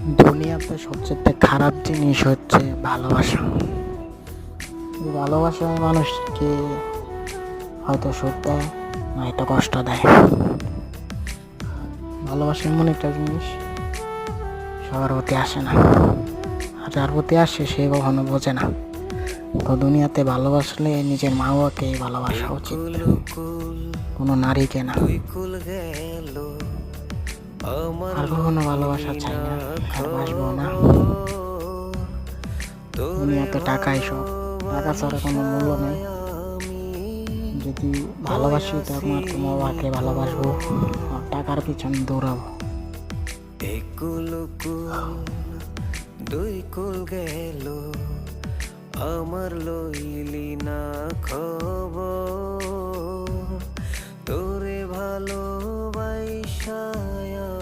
দুনিয়াতে সবচেয়ে খারাপ জিনিস হচ্ছে ভালোবাসা। ভালোবাসা মানুষকে হয়তো সুখ দেয়, নয়তো কষ্ট দেয়। ভালোবাসা এমন একটা জিনিস সবার প্রতি আসে না, আর যার প্রতি আসে সে কখনো বোঝে না। তো দুনিয়াতে ভালোবাসলে নিজের মা বাবাকে ভালোবাসা উচিত, কোনো নারীকে না। আর কখনো ভালোবাসা চাই না, আর বাসবো না। দুনিয়াতে টাকাই সব, টাকা ছাড়া কোনো মূল্য নেই। যদি ভালোবাসি তো আমার তো মা বাবাকে ভালোবাসবো, আর টাকার পিছনে দৌড়াবো। দুই কুল গেল, আমার লইলি না খবর, তোরে ভালোবাসা